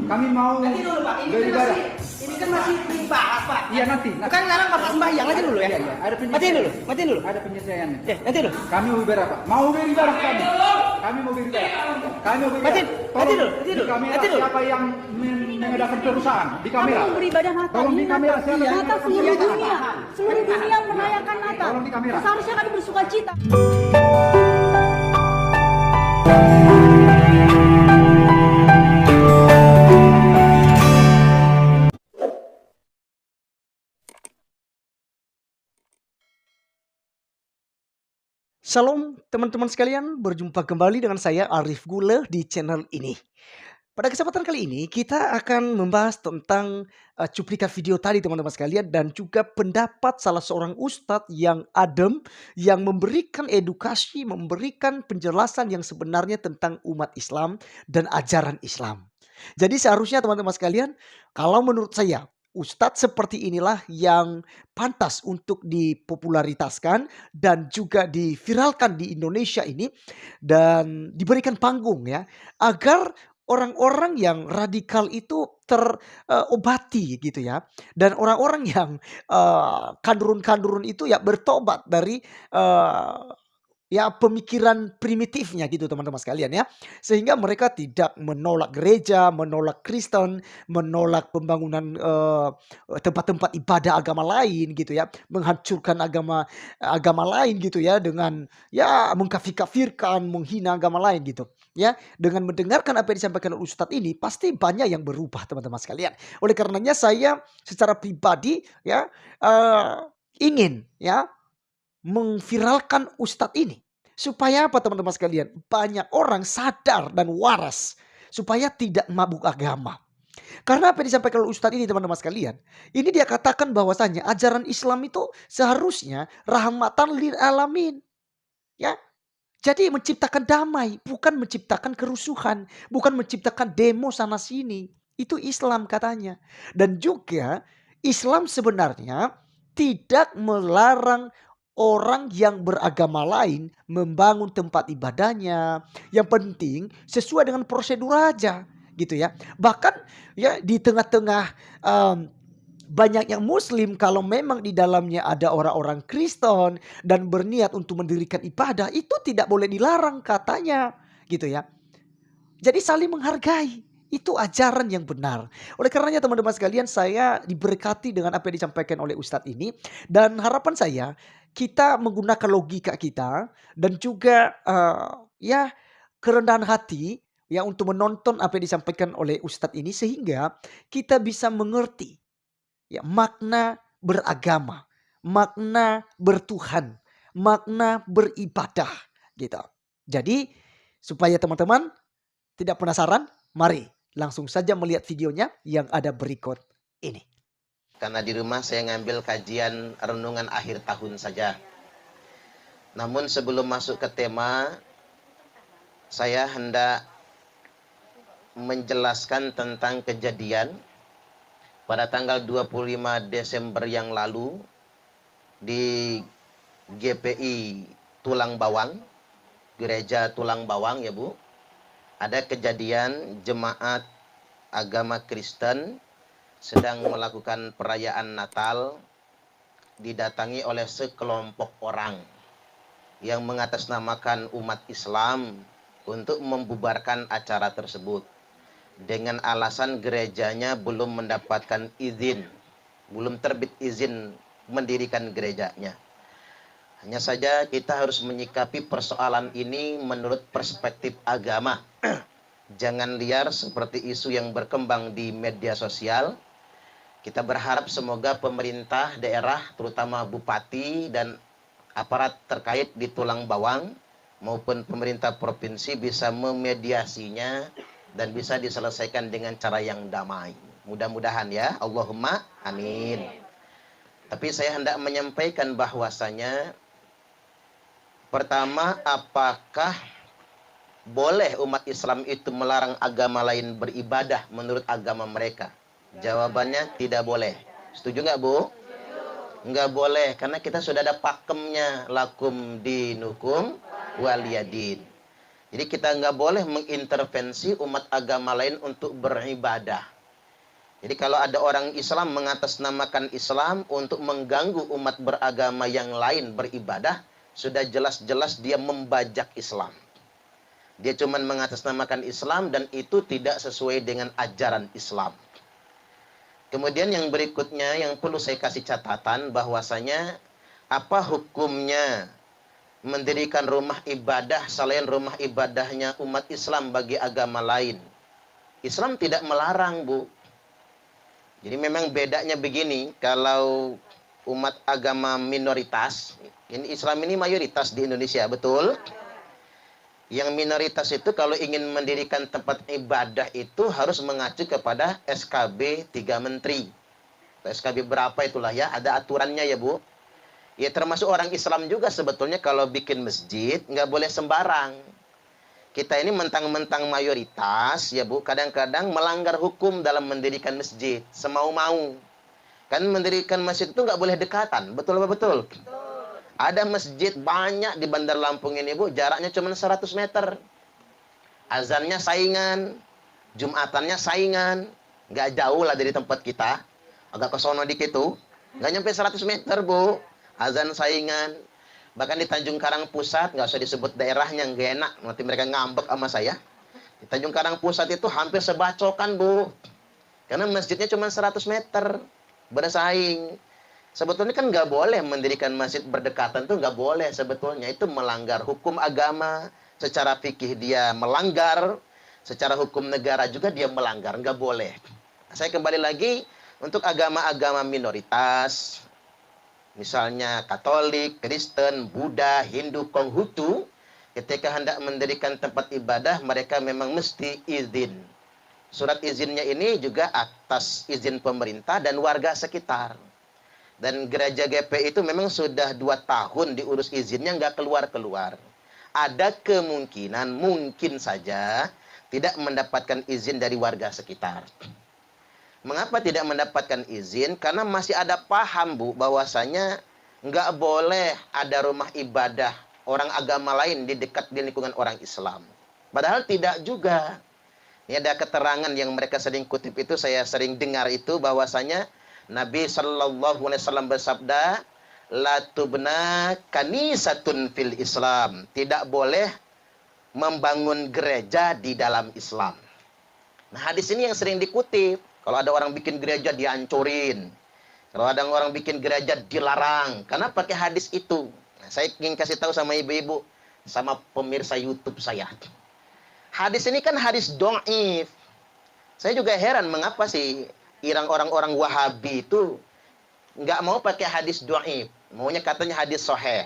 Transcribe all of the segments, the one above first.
Kami mau Nanti dulu Pak, beribadah. ini kan masih dibahas Pak. Iya nanti. Bukan larang Bapak sembahyang, nanti dulu ya. Iya, iya. Ada Matiin dulu, matiin dulu. Ada penyelesaiannya. Nanti dulu. Kami mau beribadah, Pak. Mau beribadah kami. Kami mau beribadah. Kami mau beribadah. Matiin, matiin dulu, Di kamera siapa yang mengadakan perusahaan? Di Kami kamera. mau beribadah Natal. Tolong di kamera siapa yang Natal seluruh dunia. Seluruh dunia merayakan Natal. Tolong di kamera. Seharusnya kami bersuka cita. Shalom teman-teman sekalian, berjumpa kembali dengan saya Arif Gule di channel ini. Pada kesempatan kali ini kita akan membahas tentang cuplikan video tadi teman-teman sekalian, dan juga pendapat salah seorang ustadz yang adem, yang memberikan edukasi, memberikan penjelasan yang sebenarnya tentang umat Islam dan ajaran Islam. Jadi seharusnya teman-teman sekalian, kalau menurut saya ustadz seperti inilah yang pantas untuk dipopularitaskan dan juga diviralkan di Indonesia ini, dan diberikan panggung ya, agar orang-orang yang radikal itu terobati gitu ya, dan orang-orang yang kandurun-kandurun itu ya bertobat dari ya pemikiran primitifnya gitu teman-teman sekalian ya. Sehingga mereka tidak menolak gereja, menolak Kristen, menolak pembangunan tempat-tempat ibadah agama lain gitu ya. Menghancurkan agama lain gitu ya, dengan ya mengkafir-kafirkan, menghina agama lain gitu. Ya, dengan mendengarkan apa yang disampaikan oleh Ustadz ini, pasti banyak yang berubah teman-teman sekalian. Oleh karenanya saya secara pribadi ya ingin ya mengviralkan Ustadz ini. Supaya apa teman-teman sekalian? Banyak orang sadar dan waras supaya tidak mabuk agama. Karena apa yang disampaikan oleh Ustadz ini teman-teman sekalian, ini dia katakan bahwasanya ajaran Islam itu seharusnya rahmatan lil alamin. Ya, jadi menciptakan damai, bukan menciptakan kerusuhan, bukan menciptakan demo sana sini. Itu Islam katanya. Dan juga Islam sebenarnya tidak melarang orang yang beragama lain membangun tempat ibadahnya. Yang penting sesuai dengan prosedur aja gitu ya. Bahkan ya di tengah-tengah banyak yang muslim, kalau memang di dalamnya ada orang-orang Kristen dan berniat untuk mendirikan ibadah, itu tidak boleh dilarang katanya gitu ya. Jadi saling menghargai, itu ajaran yang benar. Oleh karenanya teman-teman sekalian, saya diberkati dengan apa yang disampaikan oleh Ustadz ini, dan harapan saya kita menggunakan logika kita dan juga ya kerendahan hati ya untuk menonton apa yang disampaikan oleh Ustadz ini, sehingga kita bisa mengerti ya makna beragama, makna bertuhan, makna beribadah gitu. Jadi supaya teman-teman tidak penasaran, mari langsung saja melihat videonya yang ada berikut ini. Karena di rumah saya ngambil kajian renungan akhir tahun saja. Namun sebelum masuk ke tema, saya hendak menjelaskan tentang kejadian pada tanggal 25 Desember yang lalu di GPI Tulang Bawang, Gereja Tulang Bawang ya Bu. Ada kejadian jemaat agama Kristen sedang melakukan perayaan Natal, didatangi oleh sekelompok orang yang mengatasnamakan umat Islam untuk membubarkan acara tersebut dengan alasan gerejanya belum mendapatkan izin, belum terbit izin mendirikan gerejanya. Hanya saja kita harus menyikapi persoalan ini menurut perspektif agama. Jangan liar seperti isu yang berkembang di media sosial. Kita berharap semoga pemerintah daerah, terutama bupati dan aparat terkait di Tulang Bawang maupun pemerintah provinsi bisa memediasinya dan bisa diselesaikan dengan cara yang damai. Mudah-mudahan ya, Allahumma amin. Tapi saya hendak menyampaikan bahwasanya pertama, apakah boleh umat Islam itu melarang agama lain beribadah menurut agama mereka? Jawabannya tidak boleh. Setuju nggak Bu? Nggak boleh, karena kita sudah ada pakemnya, lakum dinukum waliyadin. Jadi kita nggak boleh mengintervensi umat agama lain untuk beribadah. Jadi kalau ada orang Islam mengatasnamakan Islam untuk mengganggu umat beragama yang lain beribadah, sudah jelas-jelas dia membajak Islam. Dia cuma mengatasnamakan Islam dan itu tidak sesuai dengan ajaran Islam. Kemudian yang berikutnya yang perlu saya kasih catatan bahwasanya apa hukumnya mendirikan rumah ibadah selain rumah ibadahnya umat Islam bagi agama lain. Islam tidak melarang, Bu. Jadi memang bedanya begini, kalau umat agama minoritas, ini Islam ini mayoritas di Indonesia, betul? Yang minoritas itu kalau ingin mendirikan tempat ibadah itu harus mengacu kepada SKB 3 Menteri. SKB berapa itulah ya, ada aturannya ya, Bu. Ya termasuk orang Islam juga sebetulnya kalau bikin masjid nggak boleh sembarang. Kita ini mentang-mentang mayoritas ya Bu, kadang-kadang melanggar hukum dalam mendirikan masjid semau-mau. Kan mendirikan masjid itu nggak boleh dekatan, betul apa betul? Ada masjid banyak di Bandar Lampung ini Bu, jaraknya cuma 100 meter. Azannya saingan, Jumatannya saingan, nggak jauh lah dari tempat kita, agak ke sono dikit tuh, nggak nyampe 100 meter Bu. Azan saingan. Bahkan di Tanjung Karang Pusat, nggak usah disebut daerahnya, nggak enak, nanti mereka ngambek sama saya. Di Tanjung Karang Pusat itu hampir sebacokan Bu, karena masjidnya cuma 100 meter, bersaing. Sebetulnya kan nggak boleh mendirikan masjid berdekatan, tuh nggak boleh sebetulnya, itu melanggar hukum agama. Secara fikih dia melanggar, secara hukum negara juga dia melanggar, nggak boleh. Saya kembali lagi, untuk agama-agama minoritas, misalnya Katolik, Kristen, Buddha, Hindu, Konghucu, ketika hendak mendirikan tempat ibadah, mereka memang mesti izin. Surat izinnya ini juga atas izin pemerintah dan warga sekitar. Dan gereja GP itu memang sudah 2 tahun diurus izinnya, nggak keluar-keluar. Ada kemungkinan, mungkin saja, tidak mendapatkan izin dari warga sekitar. Mengapa tidak mendapatkan izin? Karena masih ada paham Bu, bahwasanya nggak boleh ada rumah ibadah orang agama lain di dekat di lingkungan orang Islam. Padahal tidak juga. Ini ada keterangan yang mereka sering kutip itu, saya sering dengar itu, bahwasanya Nabi Shallallahu Alaihi Wasallam bersabda, la tubna kanisatun fil Islam. Tidak boleh membangun gereja di dalam Islam. Nah hadis ini yang sering dikutip. Kalau ada orang bikin gereja dihancurin. Kalau ada orang bikin gereja dilarang. Karena pakai hadis itu. Nah, saya ingin kasih tahu sama ibu-ibu, sama pemirsa YouTube saya. Hadis ini kan hadis dhaif. Saya juga heran mengapa sih orang-orang Wahabi itu nggak mau pakai hadis dhaif. Maunya katanya hadis sahih.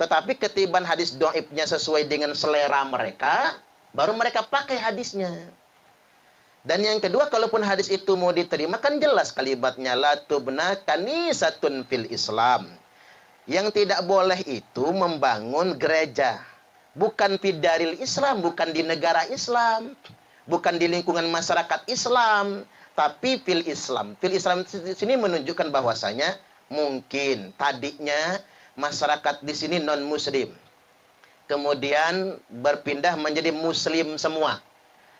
Tetapi ketiban hadis dhaifnya sesuai dengan selera mereka, baru mereka pakai hadisnya. Dan yang kedua, kalaupun hadis itu mau diterima, kan jelas kalimatnya, la tubna kanisatun fil Islam. Yang tidak boleh itu membangun gereja. Bukan fidaril Islam, bukan di negara Islam. Bukan di lingkungan masyarakat Islam. Tapi fil Islam. Fil Islam di sini menunjukkan bahwasanya mungkin tadinya masyarakat di sini non-muslim. Kemudian berpindah menjadi muslim semua.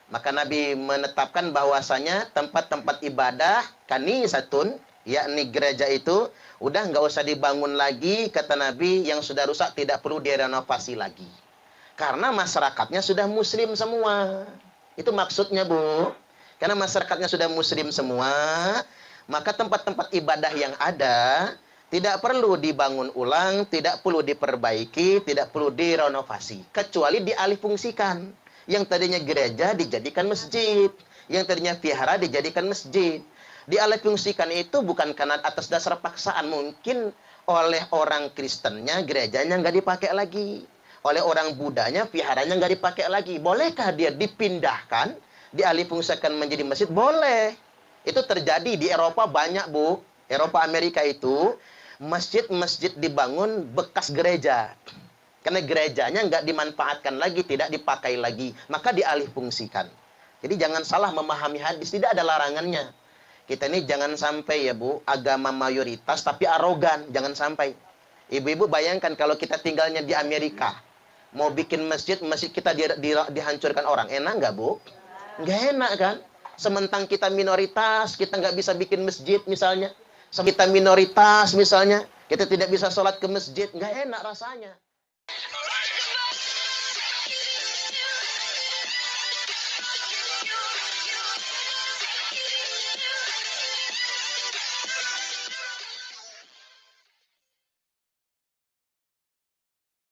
Maka Nabi menetapkan bahwasanya tempat-tempat ibadah kanisatun, yakni gereja itu, udah nggak usah dibangun lagi, kata Nabi, yang sudah rusak tidak perlu direnovasi lagi. Karena masyarakatnya sudah muslim semua. Itu maksudnya Bu. Karena masyarakatnya sudah muslim semua, maka tempat-tempat ibadah yang ada tidak perlu dibangun ulang, tidak perlu diperbaiki, tidak perlu direnovasi. Kecuali dialihfungsikan. Yang tadinya gereja dijadikan masjid. Yang tadinya vihara dijadikan masjid. Dialihfungsikan itu bukan karena atas dasar paksaan. Mungkin oleh orang Kristennya gerejanya nggak dipakai lagi. Oleh orang Budanya viharanya nggak dipakai lagi. Bolehkah dia dipindahkan, dialihfungsikan menjadi masjid? Boleh. Itu terjadi di Eropa banyak Bu. Eropa Amerika itu masjid-masjid dibangun bekas gereja. Karena gerejanya nggak dimanfaatkan lagi, tidak dipakai lagi, maka dialihfungsikan. Jadi jangan salah memahami hadis, tidak ada larangannya. Kita ini jangan sampai ya Bu, agama mayoritas tapi arogan, jangan sampai. Ibu-ibu bayangkan kalau kita tinggalnya di Amerika, Mau bikin masjid kita dihancurkan orang. Enak nggak, Bu? Nggak enak kan? Sementang kita minoritas, kita nggak bisa bikin masjid misalnya. Kita minoritas misalnya, kita tidak bisa sholat ke masjid. Nggak enak rasanya.